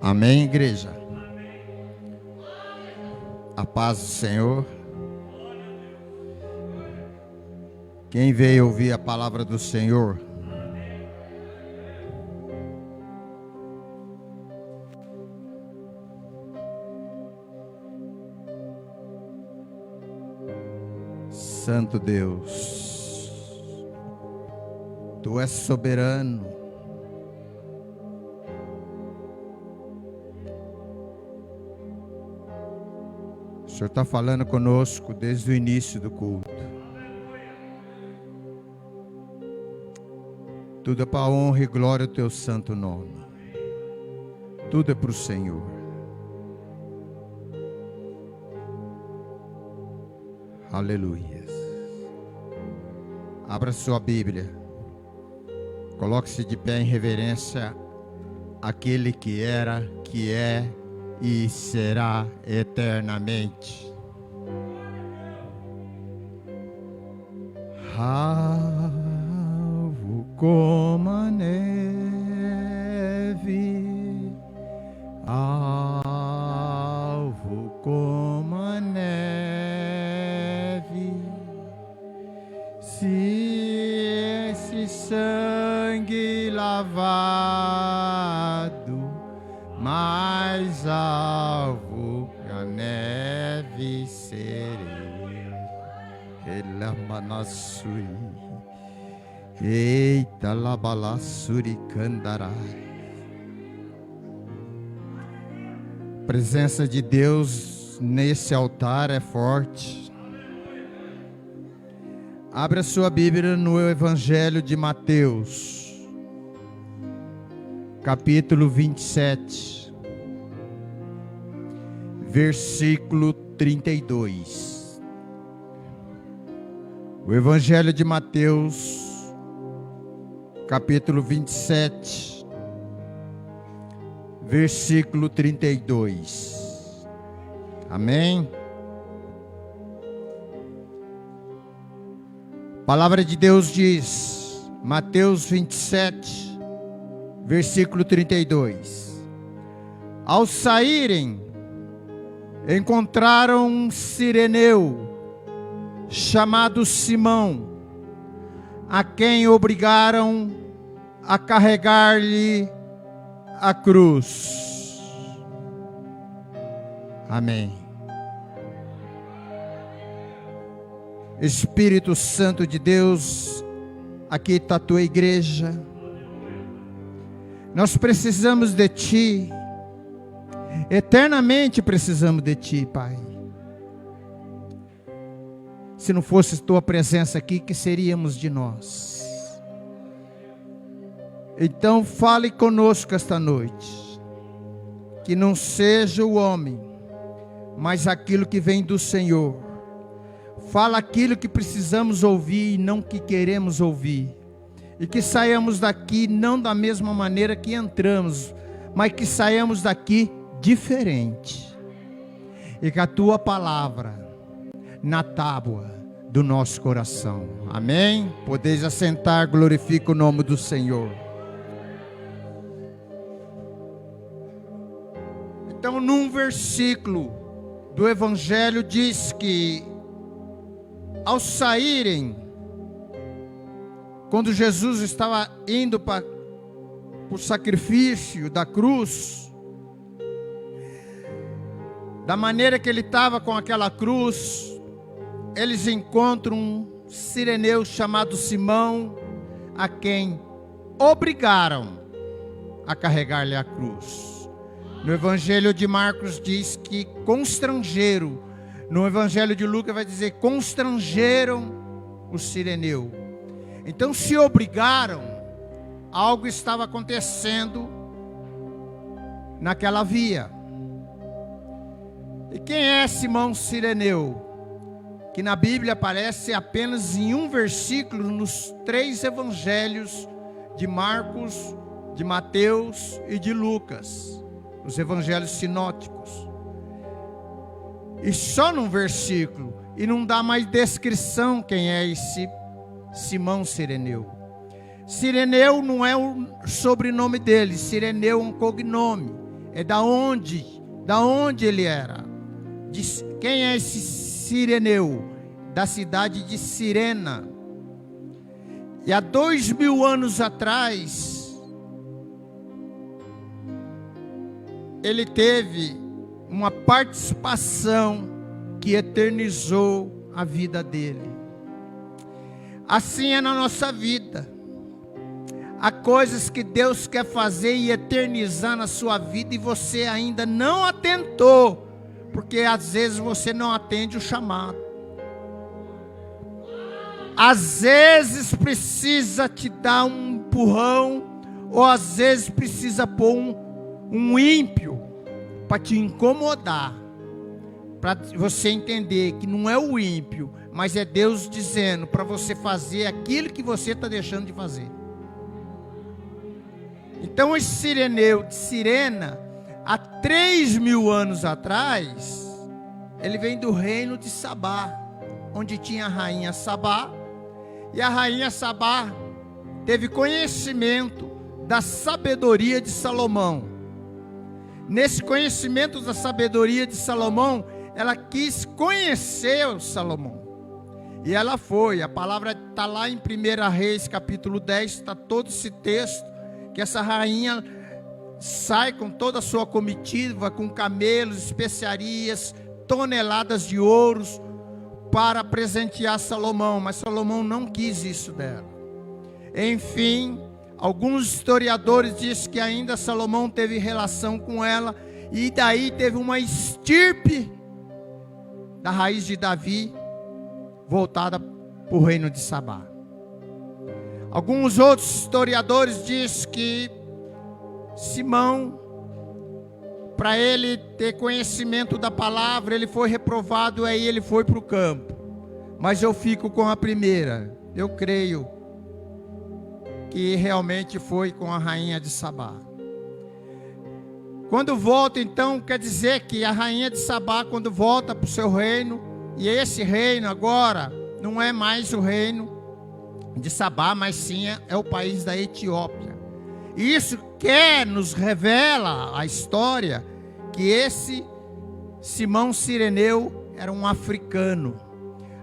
Amém, igreja? A paz do Senhor. Quem veio ouvir a palavra do Senhor? Santo Deus, Tu és soberano. O Senhor está falando conosco desde o início do culto. Tudo é para a honra e glória do Teu santo nome. Tudo é para o Senhor. Aleluia. Abra sua Bíblia. Coloque-se de pé em reverência àquele que era, que é e será eternamente. Alvo como a neve, alvo como a neve, se esse sangue lavado, mais alvo que a neve serei. Elamanassui, eita labalassuri candarai. A presença de Deus nesse altar é forte. Abra sua Bíblia no Evangelho de Mateus, capítulo 27, versículo 32. O Evangelho de Mateus, capítulo 27, versículo 32. Amém? A palavra de Deus diz, Mateus 27, versículo 32. Ao saírem, encontraram um sireneu, chamado Simão, a quem obrigaram a carregar-lhe a cruz. Amém. Espírito Santo de Deus, aqui está a tua igreja. Nós precisamos de Ti, eternamente precisamos de Ti, Pai. Se não fosse Tua presença aqui, que seríamos de nós? Então fale conosco esta noite, que não seja o homem, mas aquilo que vem do Senhor. Fala aquilo que precisamos ouvir e não que queremos ouvir. E que saiamos daqui não da mesma maneira que entramos, mas que saiamos daqui diferente. E que a Tua palavra na tábua do nosso coração. Amém? Podeis assentar, glorifica o nome do Senhor. Então, num versículo do Evangelho diz que ao saírem, quando Jesus estava indo para o sacrifício da cruz, da maneira que ele estava com aquela cruz, eles encontram um sireneu chamado Simão, a quem obrigaram a carregar-lhe a cruz. No Evangelho de Marcos diz que constrangeram. No Evangelho de Lucas vai dizer constrangeram o sireneu. Então se obrigaram, algo estava acontecendo naquela via. E quem é Simão Sireneu? Que na Bíblia aparece apenas em um versículo nos 3 evangelhos de Marcos, de Mateus e de Lucas, os evangelhos sinóticos. E só num versículo, e não dá mais descrição quem é esse Simão Sireneu. Sireneu não é o sobrenome dele, Sireneu é um cognome, é da onde ele era. Quem é esse Cireneu? Da cidade de Cirena. E há 2000 anos atrás, ele teve uma participação que eternizou a vida dele. Assim é na nossa vida. Há coisas que Deus quer fazer e eternizar na sua vida e você ainda não atentou, porque às vezes você não atende o chamado. Às vezes precisa te dar um empurrão, ou às vezes precisa pôr um ímpio para te incomodar, para você entender que não é o ímpio, mas é Deus dizendo para você fazer aquilo que você está deixando de fazer. Então esse Cireneu de Cirena, há 3000 anos atrás, ele vem do reino de Sabá, onde tinha a rainha Sabá, e a rainha Sabá teve conhecimento da sabedoria de Salomão. Nesse conhecimento da sabedoria de Salomão, ela quis conhecer o Salomão. E ela foi, a palavra está lá em 1 Reis capítulo 10, está todo esse texto, que essa rainha sai com toda a sua comitiva, com camelos, especiarias, toneladas de ouros, para presentear Salomão, mas Salomão não quis isso dela. Enfim, alguns historiadores dizem que ainda Salomão teve relação com ela, e daí teve uma estirpe da raiz de Davi, voltada para o reino de Sabá. Alguns outros historiadores dizem que Simão, para ele ter conhecimento da palavra, ele foi reprovado, aí ele foi para o campo. Mas eu fico com a primeira. Eu creio que realmente foi com a rainha de Sabá. Quando volta, então, quer dizer que a rainha de Sabá, quando volta para o seu reino, e esse reino agora não é mais o reino de Sabá, mas sim é o país da Etiópia. E isso nos revela a história que esse Simão Cireneu era um africano.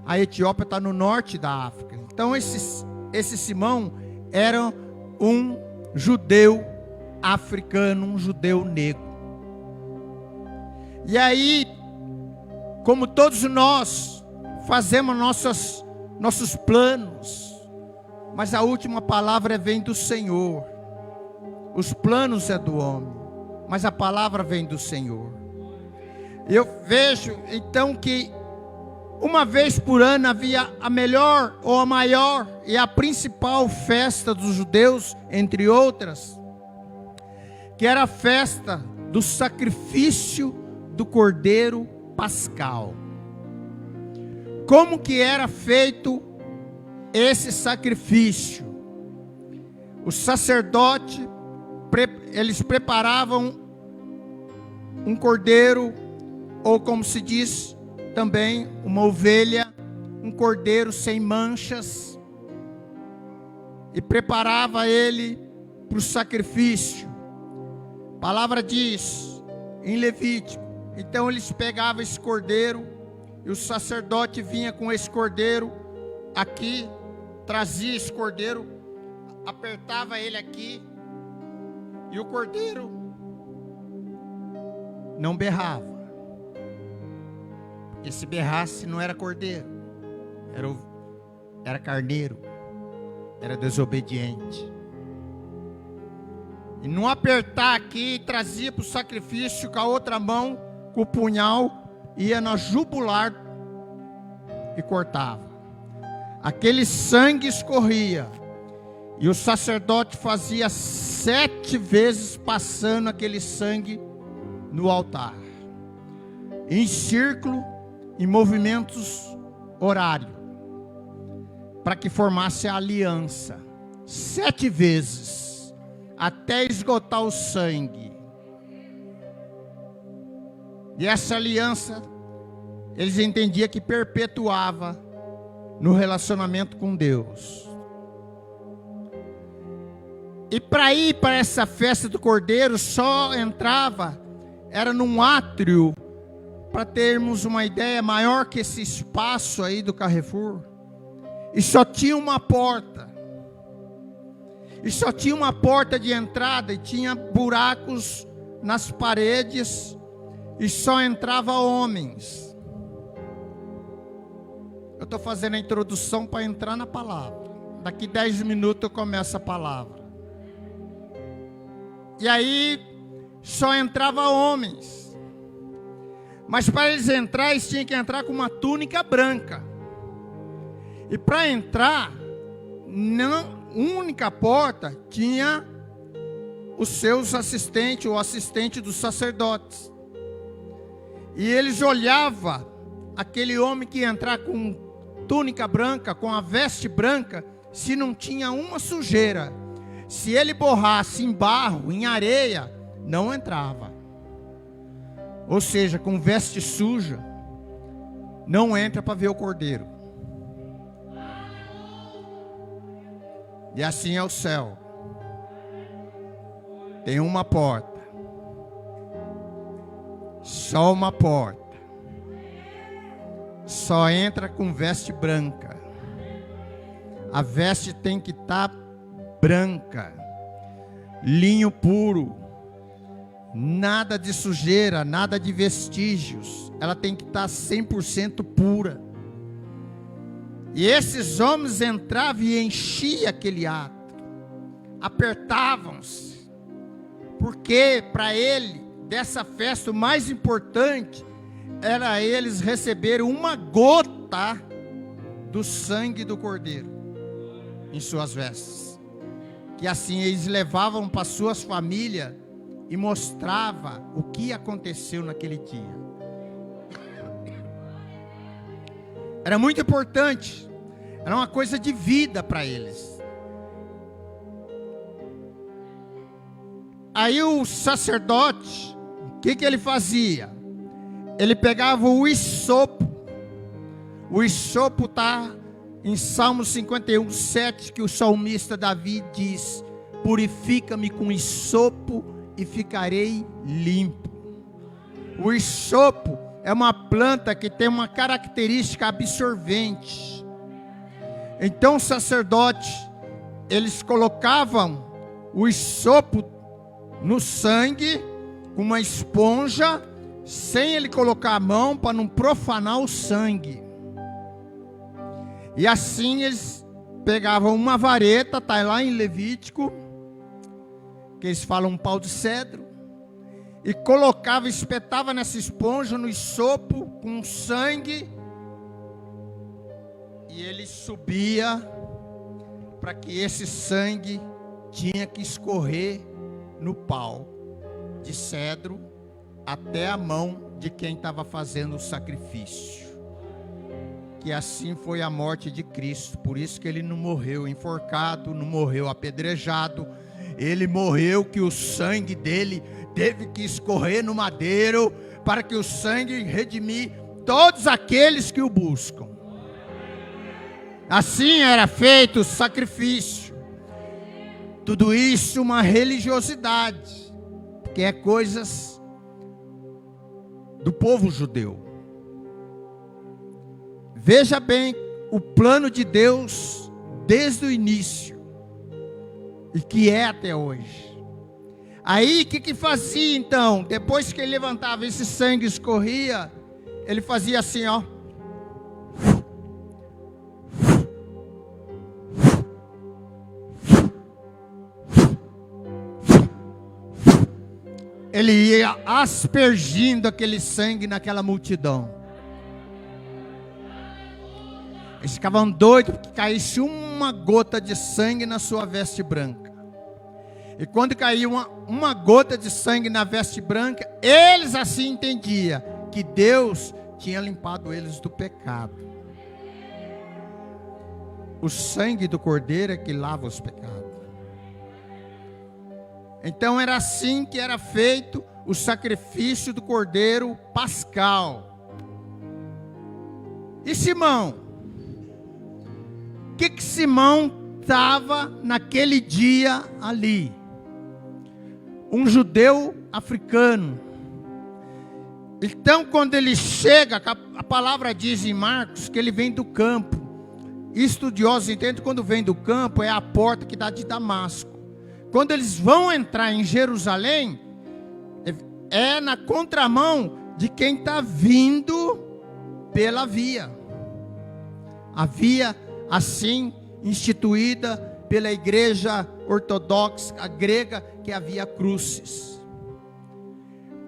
A Etiópia está no norte da África. Então esse Simão era um judeu africano, um judeu negro. E aí, como todos nós fazemos nossos planos, mas a última palavra vem do Senhor. Os planos é do homem, mas a palavra vem do Senhor. Eu vejo então que uma vez por ano havia a melhor ou a maior e a principal festa dos judeus, entre outras, que era a festa do sacrifício do Cordeiro Pascal. Como que era feito esse sacrifício? O sacerdote, eles preparavam um cordeiro, ou como se diz também, uma ovelha, um cordeiro sem manchas, e preparava ele para o sacrifício. A palavra diz em Levítico, então eles pegavam esse cordeiro, e o sacerdote vinha com esse cordeiro aqui, trazia esse cordeiro, apertava ele aqui, e o cordeiro não berrava. Porque se berrasse não era cordeiro, era carneiro, era desobediente. E não apertar aqui, trazia para o sacrifício com a outra mão, com o punhal, ia na jugular e cortava. Aquele sangue escorria, e o sacerdote fazia 7 vezes passando aquele sangue no altar, em círculo, em movimentos horários, para que formasse a aliança, 7 vezes, até esgotar o sangue. E essa aliança, eles entendiam que perpetuava no relacionamento com Deus. E para ir para essa festa do Cordeiro, só entrava, era num átrio, para termos uma ideia, maior que esse espaço aí do Carrefour. E só tinha uma porta. E só tinha uma porta de entrada e tinha buracos nas paredes e só entrava homens. Eu estou fazendo a introdução para entrar na palavra. Daqui 10 minutos eu começo a palavra. E aí só entrava homens. Mas para eles entrarem, eles tinham que entrar com uma túnica branca. E para entrar, não única porta tinha os seus assistentes, o assistente dos sacerdotes. E eles olhavam aquele homem que ia entrar com túnica branca, com a veste branca, se não tinha uma sujeira. Se ele borrasse em barro, em areia, não entrava. Ou seja, com veste suja, não entra para ver o Cordeiro. E assim é o céu. Tem uma porta. Só uma porta. Só entra com veste branca. A veste tem que estar branca. Linho puro. Nada de sujeira, nada de vestígios. Ela tem que estar 100% pura. E esses homens entravam e enchiam aquele ato. Apertavam-se. Porque para ele, dessa festa, o mais importante era eles receberem uma gota do sangue do Cordeiro em suas vestes. Que assim eles levavam para suas famílias e mostrava o que aconteceu naquele dia. Era muito importante. Era uma coisa de vida para eles. Aí o sacerdote, o que ele fazia? Ele pegava o hisopo. O hisopo está em Salmo 51, 7, que o salmista Davi diz: purifica-me com hisopo e ficarei limpo. O hisopo é uma planta que tem uma característica absorvente. Então, o sacerdote, eles colocavam o hisopo no sangue, com uma esponja, sem ele colocar a mão, para não profanar o sangue. E assim eles pegavam uma vareta, está lá em Levítico, que eles falam um pau de cedro, e colocava, espetava nessa esponja, no hisopo, com sangue, e ele subia, para que esse sangue tinha que escorrer no pau de cedro, até a mão de quem estava fazendo o sacrifício. Que assim foi a morte de Cristo. Por isso que ele não morreu enforcado, não morreu apedrejado. Ele morreu que o sangue dele teve que escorrer no madeiro, para que o sangue redimir todos aqueles que o buscam. Assim era feito o sacrifício. Tudo isso uma religiosidade, que é coisas do povo judeu. Veja bem o plano de Deus desde o início e que é até hoje. Aí o que fazia então? Depois que ele levantava, esse sangue escorria, ele fazia assim, ó. Ele ia aspergindo aquele sangue naquela multidão. Eles ficavam doidos porque caísse uma gota de sangue na sua veste branca. E quando caía uma gota de sangue na veste branca, eles assim entendiam que Deus tinha limpado eles do pecado. O sangue do Cordeiro é que lava os pecados. Então era assim que era feito o sacrifício do Cordeiro pascal. E Simão? O que Simão estava naquele dia ali. Um judeu africano. Então, quando ele chega, a palavra diz em Marcos que ele vem do campo. Estudiosos entendem que quando vem do campo é a porta que dá de Damasco. Quando eles vão entrar em Jerusalém, é na contramão de quem está vindo pela via. A via assim instituída pela igreja ortodoxa grega, que é a Via Crucis.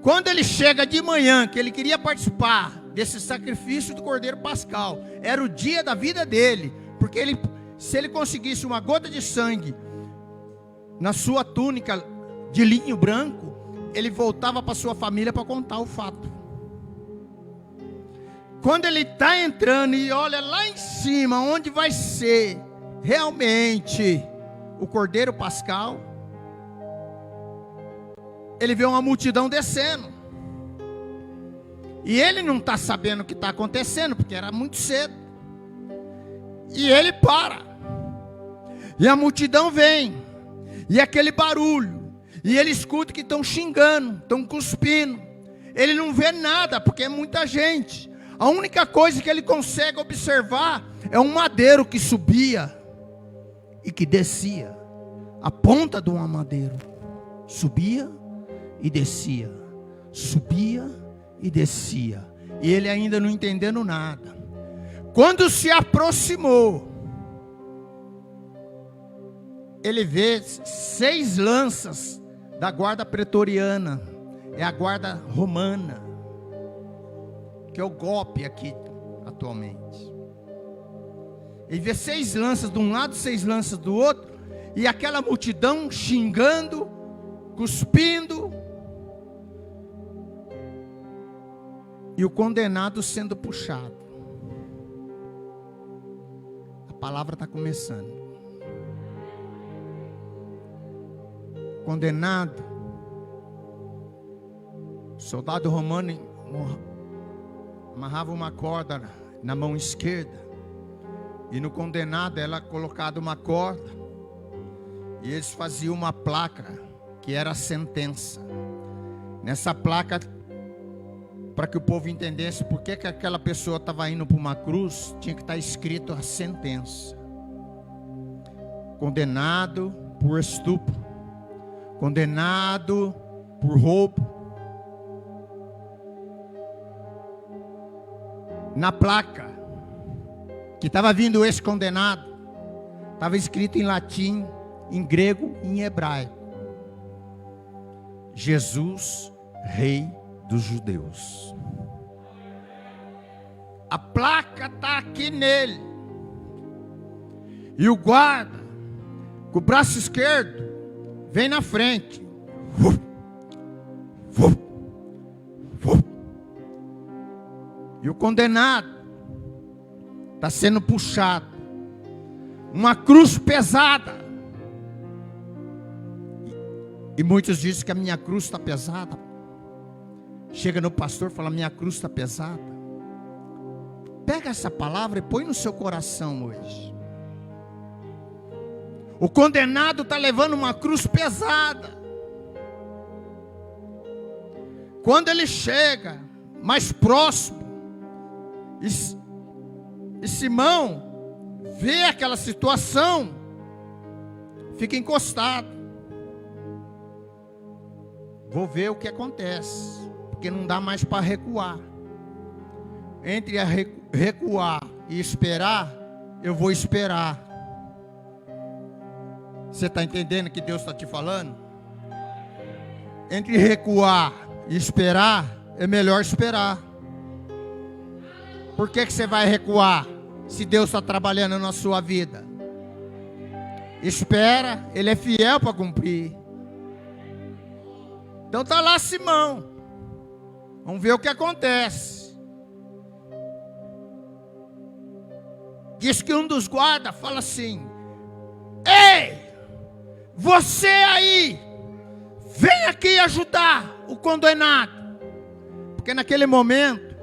Quando ele chega de manhã, que ele queria participar desse sacrifício do Cordeiro Pascal, era o dia da vida dele, porque se ele conseguisse uma gota de sangue na sua túnica de linho branco, ele voltava para sua família para contar o fato. Quando ele está entrando e olha lá em cima, onde vai ser realmente o Cordeiro Pascal, ele vê uma multidão descendo. E ele não está sabendo o que está acontecendo, porque era muito cedo. E ele para. E a multidão vem. E aquele barulho. E ele escuta que estão xingando, estão cuspindo. Ele não vê nada, porque é muita gente. A única coisa que ele consegue observar é um madeiro que subia e que descia. A ponta de um madeiro subia e descia. Subia e descia. E ele ainda não entendendo nada. Quando se aproximou, ele vê 6 lanças da guarda pretoriana. É a guarda romana, que é o golpe aqui atualmente. Ele vê 6 lanças de um lado, 6 lanças do outro, e aquela multidão xingando, cuspindo, e o condenado sendo puxado. A palavra está começando. Condenado, o soldado romano amarrava uma corda na mão esquerda, e no condenado era colocada uma corda, e eles faziam uma placa que era a sentença. Nessa placa, para que o povo entendesse por que aquela pessoa estava indo para uma cruz, tinha que estar escrito a sentença: condenado por estupro, condenado por roubo. Na placa que estava vindo esse condenado, estava escrito em latim, em grego e em hebraico: Jesus, Rei dos Judeus. A placa está aqui nele. E o guarda, com o braço esquerdo, vem na frente. E o condenado está sendo puxado. Uma cruz pesada. E muitos dizem que a minha cruz está pesada. Chega no pastor e fala: minha cruz está pesada. Pega essa palavra e põe no seu coração hoje. O condenado está levando uma cruz pesada. Quando ele chega mais próximo, e Simão vê aquela situação, fica encostado. Vou ver o que acontece, porque não dá mais para recuar. Entre recuar e esperar, eu vou esperar. Você está entendendo que Deus está te falando? Entre recuar e esperar, é melhor esperar. Por que você vai recuar, se Deus está trabalhando na sua vida? Espera, Ele é fiel para cumprir. Então está lá Simão. Vamos ver o que acontece. Diz que um dos guardas fala assim: ei, você aí, vem aqui ajudar o condenado. Porque naquele momento,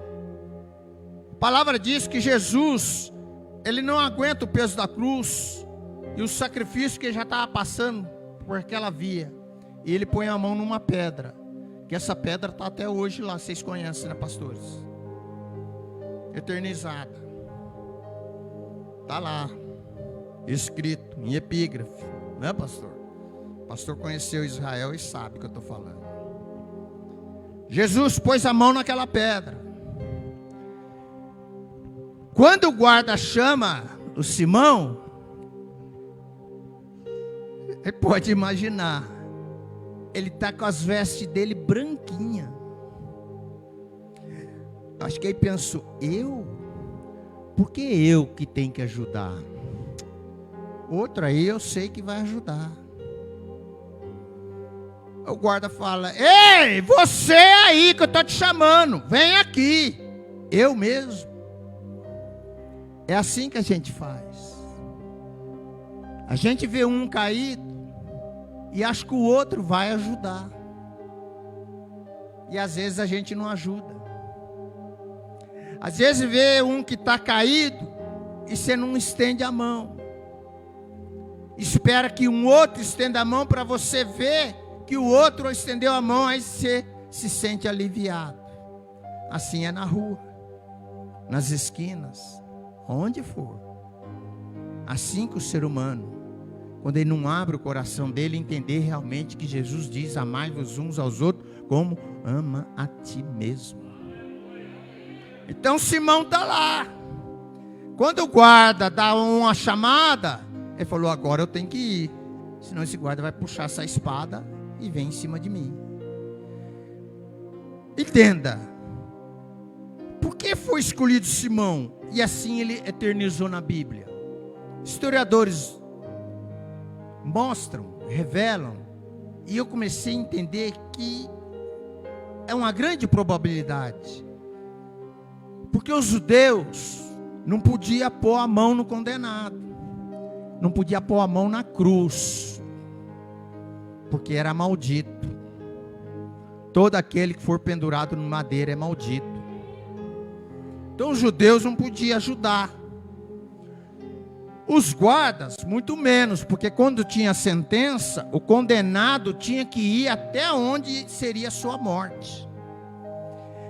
a palavra diz que Jesus, ele não aguenta o peso da cruz. E o sacrifício que ele já estava passando por aquela via. E ele põe a mão numa pedra. Que essa pedra está até hoje lá. Vocês conhecem, né, pastores? Eternizada. Está lá. Escrito em epígrafe. Né, pastor? O pastor conheceu Israel e sabe o que eu estou falando. Jesus pôs a mão naquela pedra. Quando o guarda chama o Simão, ele pode imaginar, ele está com as vestes dele branquinha. Acho que ele pensou, eu? Por que eu que tenho que ajudar? Outro aí eu sei que vai ajudar. O guarda fala, ei, você aí que eu estou te chamando, vem aqui. Eu mesmo. É assim que a gente faz. A gente vê um caído e acha que o outro vai ajudar. E às vezes a gente não ajuda. Às vezes vê um que está caído e você não estende a mão. Espera que um outro estenda a mão para você ver que o outro estendeu a mão, aí você se sente aliviado. Assim é na rua, nas esquinas, onde for. Assim que o ser humano, quando ele não abre o coração dele, entender realmente que Jesus diz, amai-vos uns aos outros, como ama a ti mesmo. Então Simão está lá. Quando o guarda dá uma chamada, ele falou, agora eu tenho que ir. Senão esse guarda vai puxar essa espada e vem em cima de mim. Entenda. Por que foi escolhido Simão? E assim ele eternizou na Bíblia. Historiadores mostram, revelam. E eu comecei a entender que é uma grande probabilidade. Porque os judeus não podiam pôr a mão no condenado. Não podia pôr a mão na cruz. Porque era maldito. Todo aquele que for pendurado no madeira é maldito. Então os judeus não podiam ajudar. Os guardas, muito menos, porque quando tinha sentença, o condenado tinha que ir até onde seria a sua morte.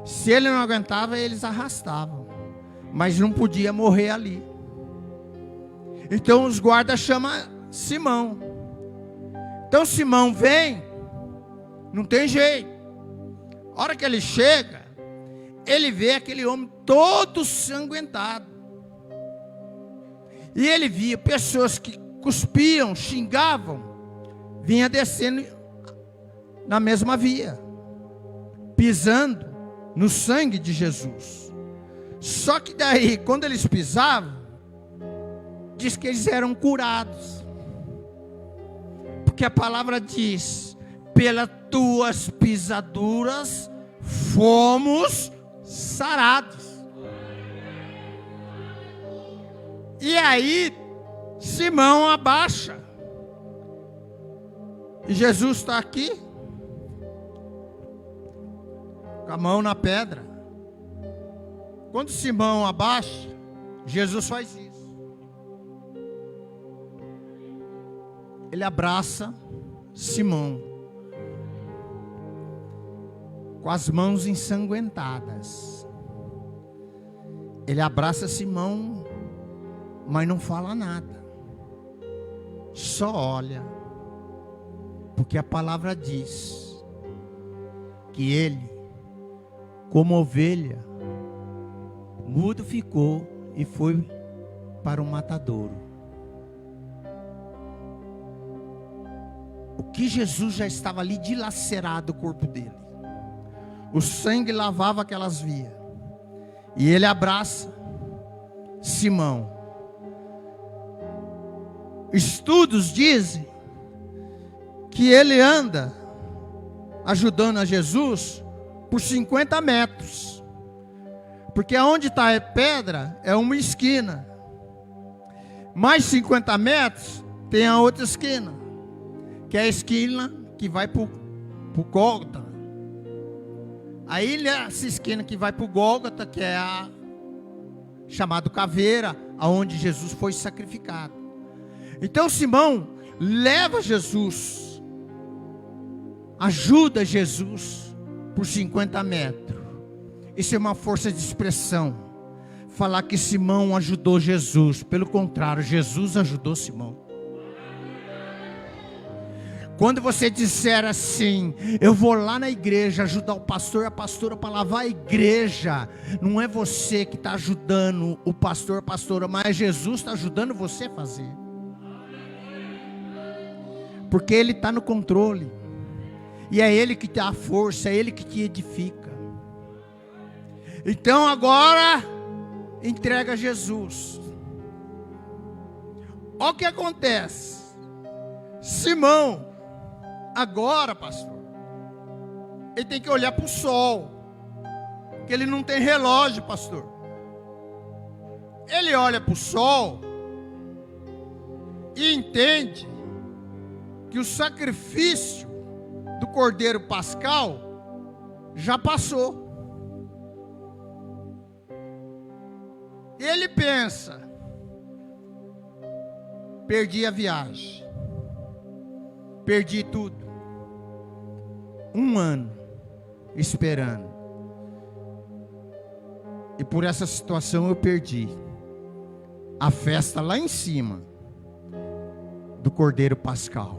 Se ele não aguentava, eles arrastavam. Mas não podia morrer ali. Então os guardas chamam Simão. Então Simão vem, não tem jeito. A hora que ele chega, ele vê aquele homem todo sanguentado. E ele via pessoas que cuspiam, xingavam, vinha descendo na mesma via, pisando no sangue de Jesus. Só que daí, quando eles pisavam, diz que eles eram curados. Porque a palavra diz, pelas tuas pisaduras fomos sarados. E aí Simão abaixa. E Jesus está aqui, com a mão na pedra. Quando Simão abaixa, Jesus faz isso. Ele abraça Simão com as mãos ensanguentadas. Ele abraça Simão, mas não fala nada. Só olha. Porque a palavra diz que ele, como ovelha, mudo ficou e foi para o matadouro. O que Jesus já estava ali dilacerado o corpo dele. O sangue lavava aquelas vias. E ele abraça Simão. Estudos dizem que ele anda ajudando a Jesus por 50 metros. Porque onde está a pedra é uma esquina. Mais 50 metros tem a outra esquina. Que é a esquina que vai para o Gólgota. Aí essa esquina que vai para o Gólgota, que é a chamada caveira, aonde Jesus foi sacrificado. Então Simão leva Jesus, ajuda Jesus por 50 metros. Isso é uma força de expressão. Falar que Simão ajudou Jesus. Pelo contrário, Jesus ajudou Simão. Quando você disser assim, eu vou lá na igreja ajudar o pastor e a pastora para lavar a igreja, não é você que está ajudando o pastor, a pastora, mas Jesus está ajudando você a fazer. Porque Ele está no controle. E é Ele que dá a força, é Ele que te edifica. Então agora, entrega Jesus. Olha o que acontece. Simão, agora, pastor, ele tem que olhar para o sol, porque ele não tem relógio, pastor. Ele olha para o sol e entende que o sacrifício do Cordeiro Pascal já passou. Ele pensa: perdi a viagem, perdi tudo. 1 ano esperando, e por essa situação eu perdi a festa lá em cima do Cordeiro Pascal.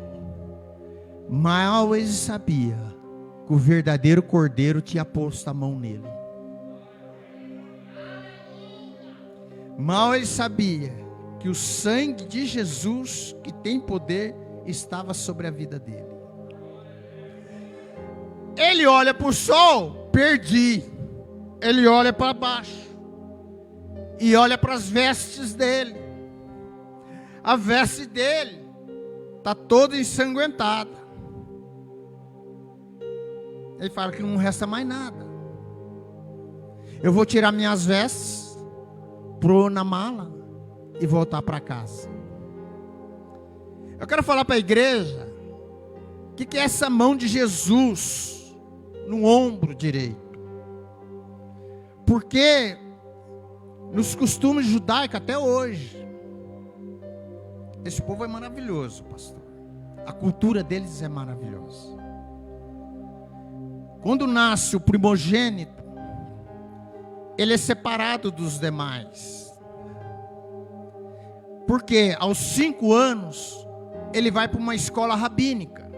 Mal ele sabia que o verdadeiro Cordeiro tinha posto a mão nele. Mal ele sabia que o sangue de Jesus, que tem poder, estava sobre a vida dele. Ele olha para o sol, perdi. Ele olha para baixo e olha para as vestes dele. A veste dele está toda ensanguentada. Ele fala que não resta mais nada. Eu vou tirar minhas vestes, pôr na mala e voltar para casa. Eu quero falar para a igreja o que é essa mão de Jesus no ombro direito. Porque nos costumes judaicos até hoje, esse povo é maravilhoso, pastor. A cultura deles é maravilhosa. Quando nasce o primogênito, ele é separado dos demais. Porque aos 5 anos, ele vai para uma escola rabínica.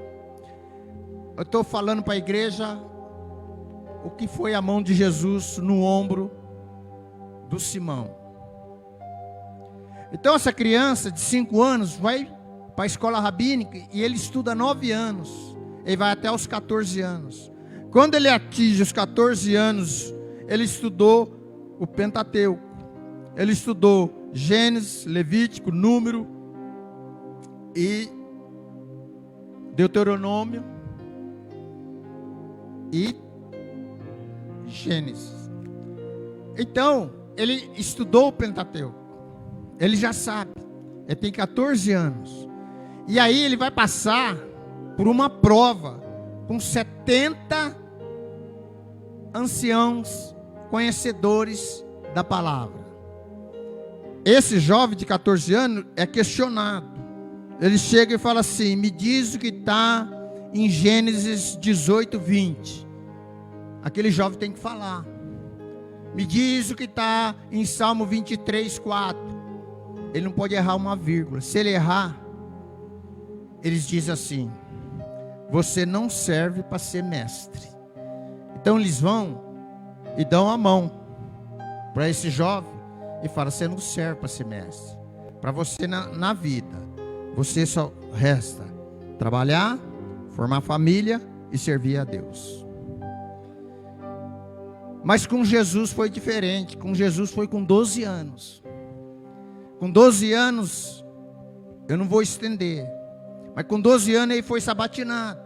Eu estou falando para a igreja o que foi a mão de Jesus no ombro do Simão. Então essa criança de 5 anos vai para a escola rabínica e ele estuda 9 anos. Ele vai até os 14 anos. Quando ele atinge os 14 anos, ele estudou o Pentateuco. Ele estudou Gênesis, Levítico, Número e Deuteronômio e Gênesis. Então, ele estudou o Pentateuco. Ele já sabe. Ele tem 14 anos. E aí ele vai passar por uma prova com 70 anciãos conhecedores da palavra. Esse jovem de 14 anos é questionado. Ele chega e fala assim: me diz o que está em Gênesis 18, 20. Aquele jovem tem que falar. Me diz o que está em Salmo 23, 4. Ele não pode errar uma vírgula. Se ele errar, eles dizem assim: você não serve para ser mestre. Então eles vão e dão a mão para esse jovem e falam: você não serve para ser mestre. Para você na vida, você só resta trabalhar, formar família e servir a Deus. Mas com Jesus foi diferente. Com Jesus foi com 12 anos. Com 12 anos, eu não vou estender, mas com 12 anos ele foi sabatinado.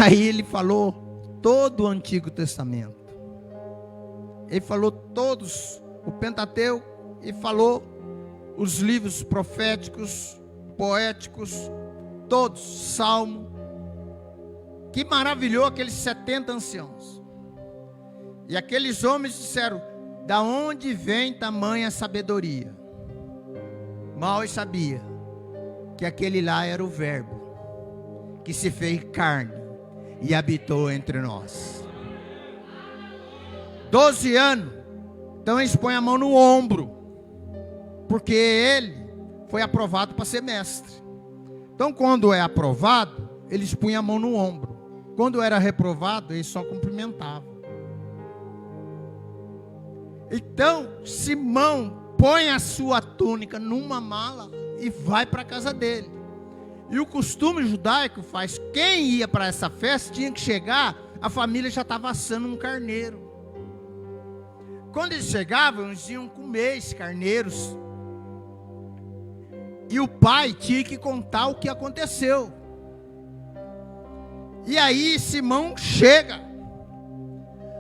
Aí ele falou todo o Antigo Testamento. Ele falou todos, o Pentateuco, e falou os livros proféticos, poéticos, todos, Salmo, que maravilhou aqueles 70 anciãos. E aqueles homens disseram: da onde vem tamanha sabedoria? Mal ele sabia que aquele lá era o Verbo que se fez carne e habitou entre nós. 12 anos. Então eles põem a mão no ombro, porque ele foi aprovado para ser mestre. Então quando é aprovado, eles punham a mão no ombro. Quando era reprovado, eles só cumprimentavam. Então Simão põe a sua túnica numa mala e vai para a casa dele. E o costume judaico faz, quem ia para essa festa tinha que chegar, a família já estava assando um carneiro. Quando eles chegavam, eles iam comer esses carneiros. E o pai tinha que contar o que aconteceu. E aí Simão chega.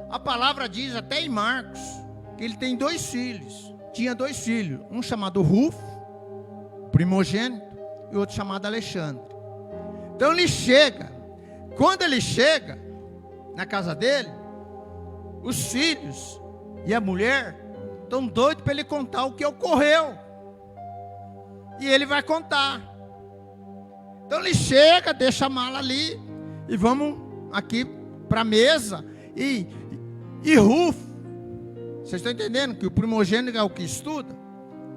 A palavra diz até em Marcos que ele tem 2 filhos. Tinha 2 filhos, um chamado Rufo, primogênito, e outro chamado Alexandre. Então ele chega. Quando ele chega na casa dele, os filhos e a mulher estão doidos para ele contar o que ocorreu. E ele vai contar. Então ele chega, deixa a mala ali e vamos aqui para a mesa. E Rufo, vocês estão entendendo que o primogênito é o que estuda?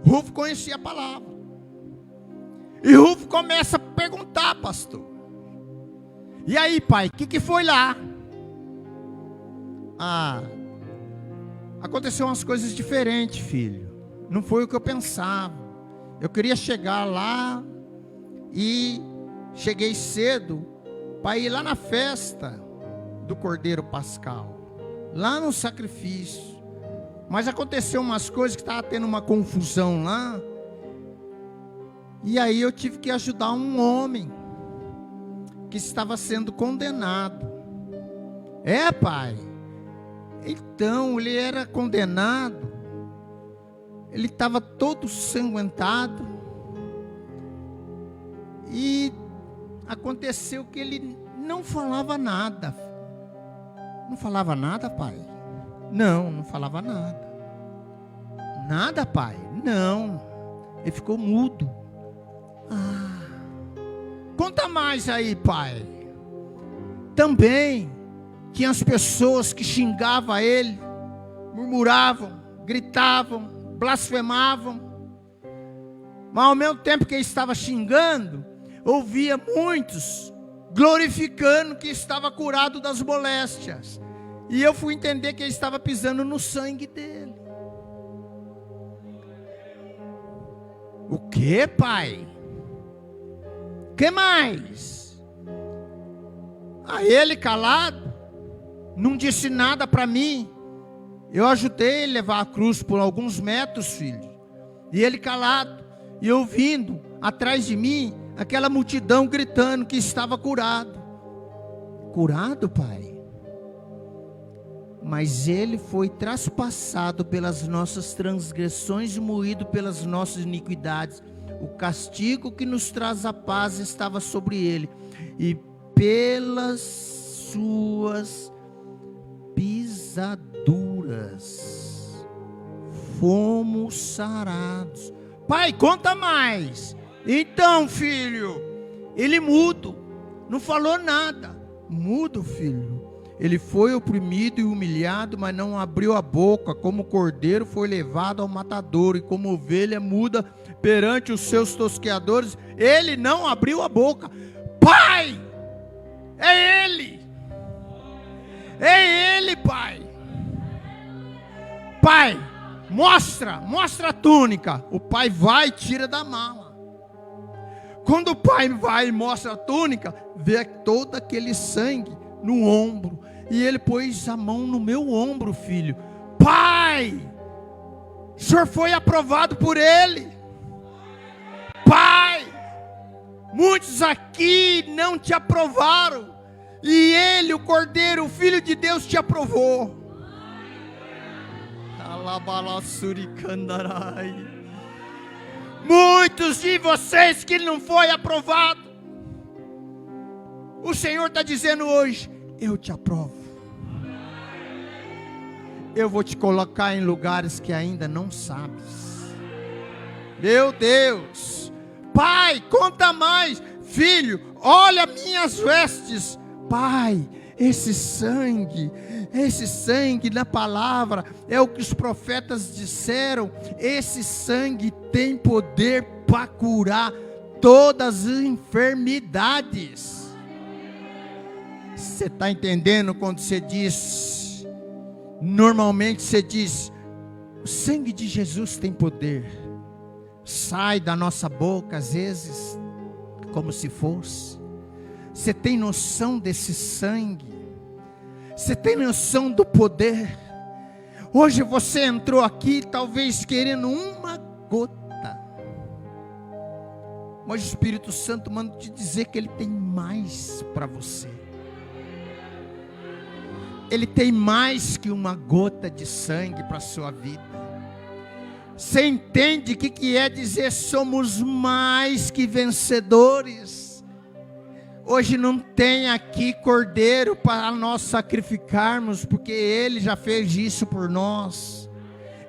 Rufo conhecia a palavra. E Rufo começa a perguntar, pastor. E aí, pai, o que foi lá? Aconteceu umas coisas diferentes, filho. Não foi o que eu pensava. Eu queria chegar lá e cheguei cedo para ir lá na festa do Cordeiro Pascal, lá no sacrifício. Mas aconteceu umas coisas que estava tendo uma confusão lá. E aí eu tive que ajudar um homem que estava sendo condenado. É, pai. Então ele era condenado. Ele estava todo sanguentado. E aconteceu que ele não falava nada. Não falava nada, pai? Não falava nada. Nada, pai? Não. Ele ficou mudo. Conta mais aí, pai. Também tinha as pessoas que xingavam ele, murmuravam, gritavam, blasfemavam. Mas ao mesmo tempo que ele estava xingando, ouvia muitos glorificando que estava curado das moléstias. E eu fui entender que ele estava pisando no sangue dele. O que, pai? Que mais? Ele calado, não disse nada para mim. Eu ajudei ele a levar a cruz por alguns metros, filho. E ele calado, e ouvindo atrás de mim aquela multidão gritando que estava curado. Curado, pai? Mas ele foi traspassado pelas nossas transgressões e moído pelas nossas iniquidades. O castigo que nos traz a paz estava sobre ele, e pelas suas pisaduras fomos sarados. Pai, conta mais. Então, filho, ele mudo, não falou nada. Mudo, filho. Ele foi oprimido e humilhado, mas não abriu a boca. Como cordeiro foi levado ao matadouro, e como ovelha muda perante os seus tosqueadores, ele não abriu a boca. Pai, é ele. É ele, pai. Pai, mostra a túnica. O pai vai e tira da mala. Quando o pai vai e mostra a túnica, vê todo aquele sangue no ombro. E ele pôs a mão no meu ombro, filho. Pai, o senhor foi aprovado por ele. Pai, muitos aqui não te aprovaram, e ele, o Cordeiro, o Filho de Deus, te aprovou. Muitos de vocês que não foi aprovado, o Senhor está dizendo hoje: eu te aprovo. Eu vou te colocar em lugares que ainda não sabes. Meu Deus. Pai, conta mais. Filho, olha minhas vestes. Pai, esse sangue na palavra, é o que os profetas disseram. Esse sangue tem poder para curar todas as enfermidades. Você está entendendo quando você diz, normalmente você diz, o sangue de Jesus tem poder. Sai da nossa boca às vezes, como se fosse. Você tem noção desse sangue? Você tem noção do poder? Hoje você entrou aqui talvez querendo uma gota, mas o Espírito Santo manda te dizer que Ele tem mais para você. Ele tem mais que uma gota de sangue para a sua vida. Você entende o que é dizer somos mais que vencedores? Hoje não tem aqui cordeiro para nós sacrificarmos, porque Ele já fez isso por nós.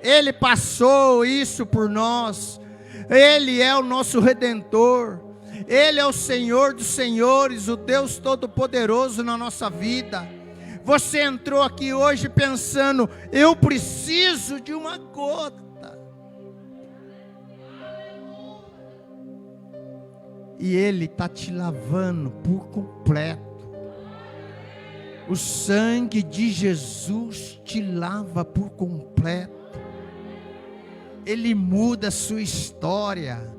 Ele passou isso por nós. Ele é o nosso Redentor. Ele é o Senhor dos senhores, o Deus Todo-Poderoso na nossa vida. Você entrou aqui hoje pensando, eu preciso de uma gota. E Ele está te lavando por completo. O sangue de Jesus te lava por completo. Ele muda a sua história.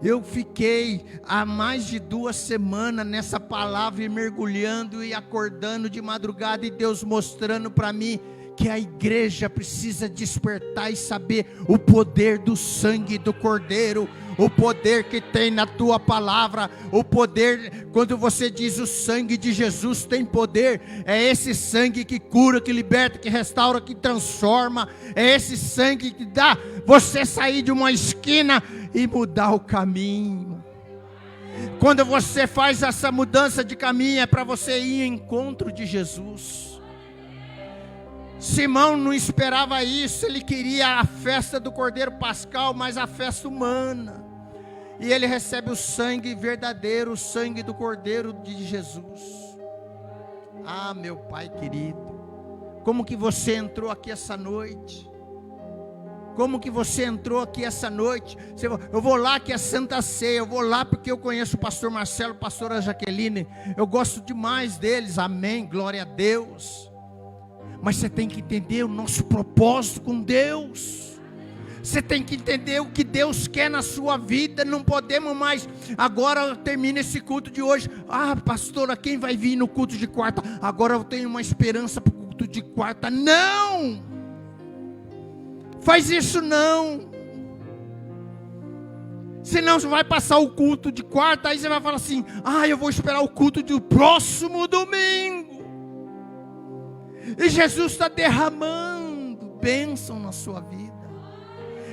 Eu fiquei há mais de 2 semanas nessa palavra, e mergulhando e acordando de madrugada, e Deus mostrando para mim que a igreja precisa despertar e saber o poder do sangue do Cordeiro, o poder que tem na tua palavra, o poder, quando você diz o sangue de Jesus tem poder, é esse sangue que cura, que liberta, que restaura, que transforma, é esse sangue que dá você sair de uma esquina e mudar o caminho. Quando você faz essa mudança de caminho, é para você ir em encontro de Jesus. Simão não esperava isso, ele queria a festa do Cordeiro Pascal, mas a festa humana. E ele recebe o sangue verdadeiro, o sangue do Cordeiro de Jesus. Ah, meu Pai querido, como que você entrou aqui essa noite? Como que você entrou aqui essa noite? Eu vou lá que é Santa Ceia, eu vou lá porque eu conheço o pastor Marcelo, a pastora Jaqueline, eu gosto demais deles, amém, glória a Deus. Mas você tem que entender o nosso propósito com Deus. Você tem que entender o que Deus quer na sua vida. Não podemos mais, agora termina esse culto de hoje. Ah, pastora, quem vai vir no culto de quarta? Agora eu tenho uma esperança para o culto de quarta. Não! Faz isso não. Senão você vai passar o culto de quarta, aí você vai falar assim, ah, eu vou esperar o culto do próximo domingo. E Jesus está derramando bênção na sua vida.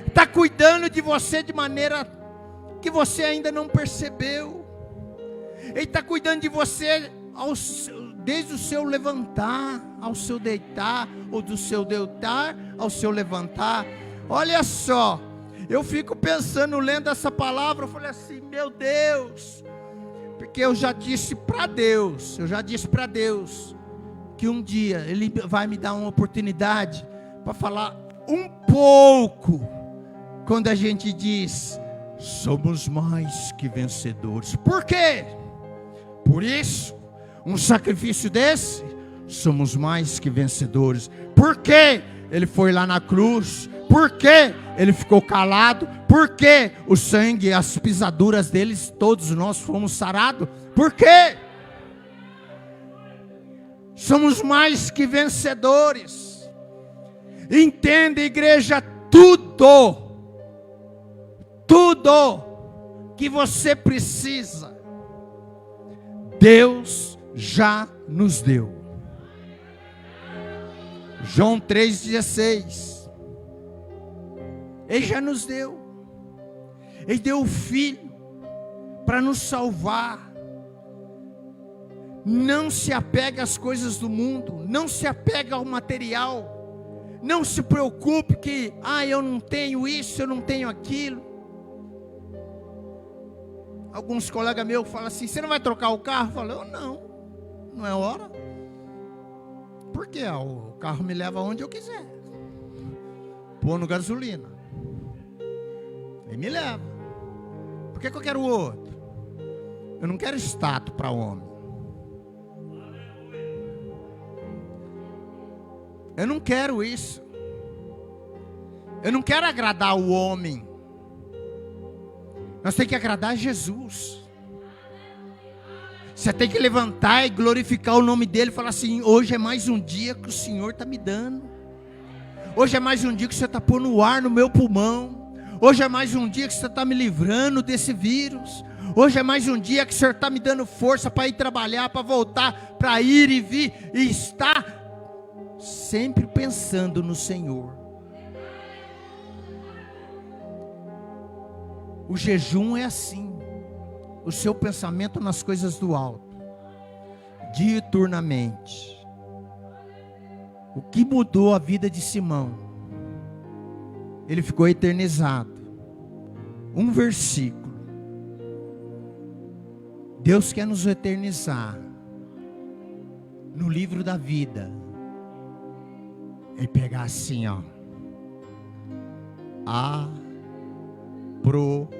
Está cuidando de você de maneira que você ainda não percebeu. Ele está cuidando de você desde o seu levantar ao seu deitar, ou do seu deitar ao seu levantar. Olha só, eu fico pensando, lendo essa palavra, eu falei assim, meu Deus, porque eu já disse para Deus, que um dia Ele vai me dar uma oportunidade para falar um pouco, quando a gente diz, somos mais que vencedores. Por quê? Por isso, um sacrifício desse, somos mais que vencedores. Por quê? Ele foi lá na cruz. Por quê? Ele ficou calado. Por quê? O sangue, as pisaduras deles, todos nós fomos sarados. Por quê? Somos mais que vencedores. Entenda, igreja, tudo que você precisa, Deus já nos deu. João 3,16. Ele já nos deu. Ele deu o Filho para nos salvar. Não se apega às coisas do mundo, não se apega ao material, não se preocupe que, eu não tenho isso, eu não tenho aquilo. Alguns colegas meus falam assim, você não vai trocar o carro? Eu falo, não é hora. Por quê? O carro me leva onde eu quiser. Pôr no gasolina. Ele me leva. Por que eu quero o outro? Eu não quero status para homem. Eu não quero isso. Eu não quero agradar o homem. Nós temos que agradar a Jesus. Você tem que levantar e glorificar o nome dele e falar assim, hoje é mais um dia que o Senhor está me dando. Hoje é mais um dia que você está pondo o ar no meu pulmão. Hoje é mais um dia que você está me livrando desse vírus. Hoje é mais um dia que o Senhor está me dando força para ir trabalhar, para voltar, para ir e vir. E estar sempre pensando no Senhor. O jejum é assim. O seu pensamento nas coisas do alto. Diuturnamente. O que mudou a vida de Simão? Ele ficou eternizado. Um versículo. Deus quer nos eternizar no livro da vida. Ele pegar assim, ó. Aprovado.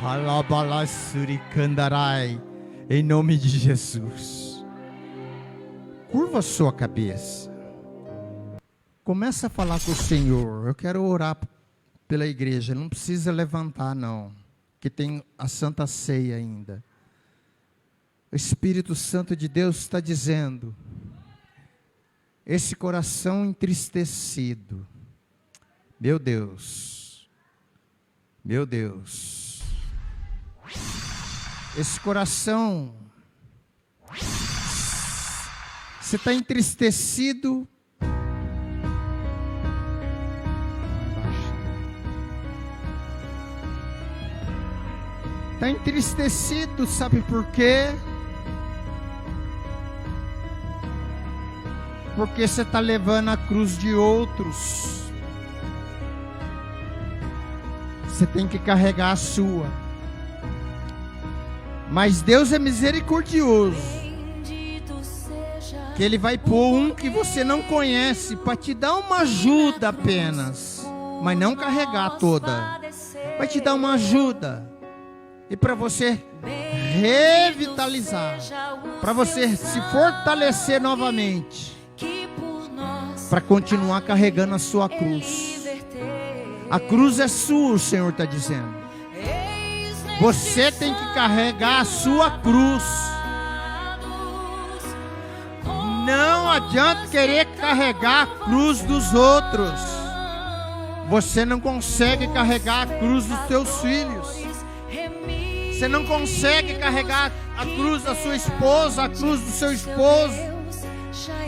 Halabalassurikandarai. Em nome de Jesus. Curva a sua cabeça. Começa a falar com o Senhor. Eu quero orar pela igreja. Não precisa levantar não. Que tem a Santa Ceia ainda. O Espírito Santo de Deus está dizendo. Esse coração entristecido. Meu Deus. Meu Deus. Esse coração. Você está entristecido. Está entristecido, sabe por quê? Porque você está levando a cruz de outros. Você tem que carregar a sua. Mas Deus é misericordioso. Que Ele vai pôr um que você não conhece para te dar uma ajuda apenas. Mas não carregar toda. Vai te dar uma ajuda. E para você revitalizar. Para você se fortalecer novamente. Para continuar carregando a sua cruz. A cruz é sua, o Senhor está dizendo. Você tem que carregar a sua cruz. Não adianta querer carregar a cruz dos outros. Você não consegue carregar a cruz dos seus filhos. Você não consegue carregar a cruz da sua esposa, a cruz do seu esposo.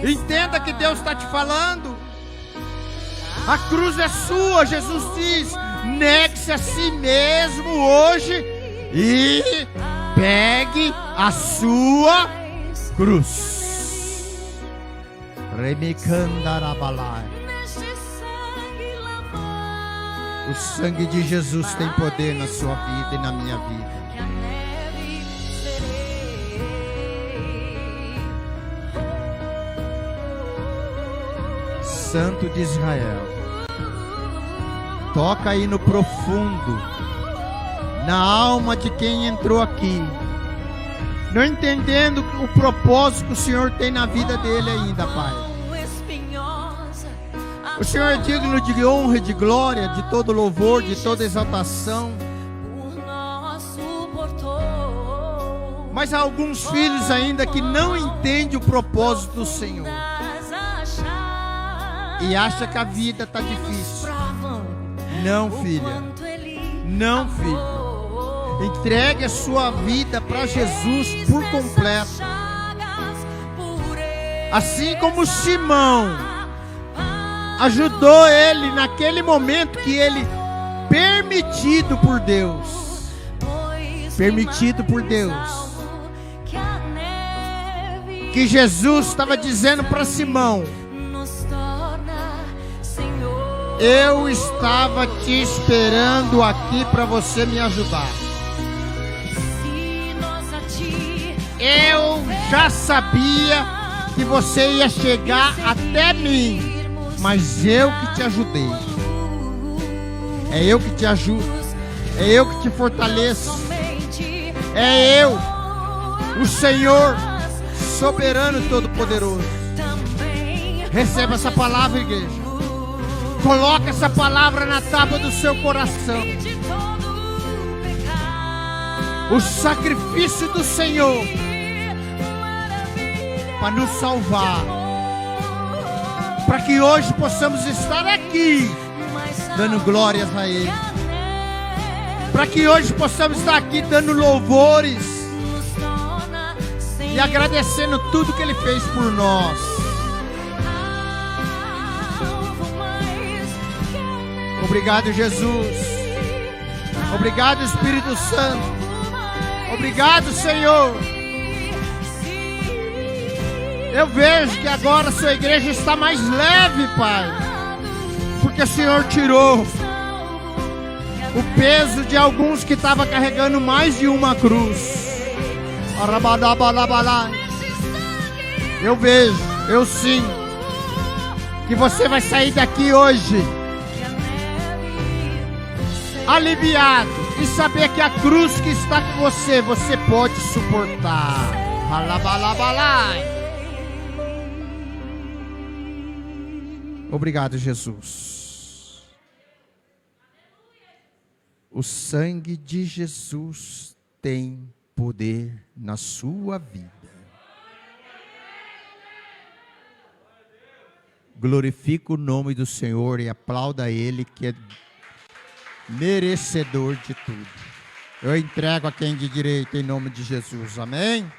Entenda que Deus está te falando. A cruz é sua, Jesus diz. Negue-se a si mesmo hoje e pegue a sua cruz. O sangue de Jesus tem poder na sua vida e na minha vida. Santo de Israel, toca aí no profundo, na alma de quem entrou aqui, não entendendo o propósito que o Senhor tem na vida dele ainda, Pai. O Senhor é digno de honra e de glória, de todo louvor, de toda exaltação. Mas há alguns filhos ainda que não entendem o propósito do Senhor. E acha que a vida está difícil. Não, filha. Não, filho. Entregue a sua vida para Jesus por completo. Assim como Simão ajudou ele naquele momento que ele, permitido por Deus, que Jesus estava dizendo para Simão: Eu estava te esperando aqui para você me ajudar. Eu já sabia que você ia chegar até mim, mas eu que te ajudei. É eu que te ajudo. É eu que te fortaleço. É eu, o Senhor soberano e todo-poderoso. Receba essa palavra, igreja. Coloque essa palavra na tábua do seu coração. O sacrifício do Senhor para nos salvar, para que hoje possamos estar aqui dando glórias a Ele, para que hoje possamos estar aqui dando louvores e agradecendo tudo que Ele fez por nós. Obrigado, Jesus. Obrigado, Espírito Santo. Obrigado, Senhor. Eu vejo que agora a sua igreja está mais leve, Pai, porque o Senhor tirou o peso de alguns que estavam carregando mais de uma cruz. Eu vejo, eu sinto que você vai sair daqui hoje aliviado e saber que a cruz que está com você, você pode suportar. Obrigado, Jesus. O sangue de Jesus tem poder na sua vida. Glorifique o nome do Senhor e aplauda Ele, que é merecedor de tudo. Eu entrego a quem de direito em nome de Jesus. Amém.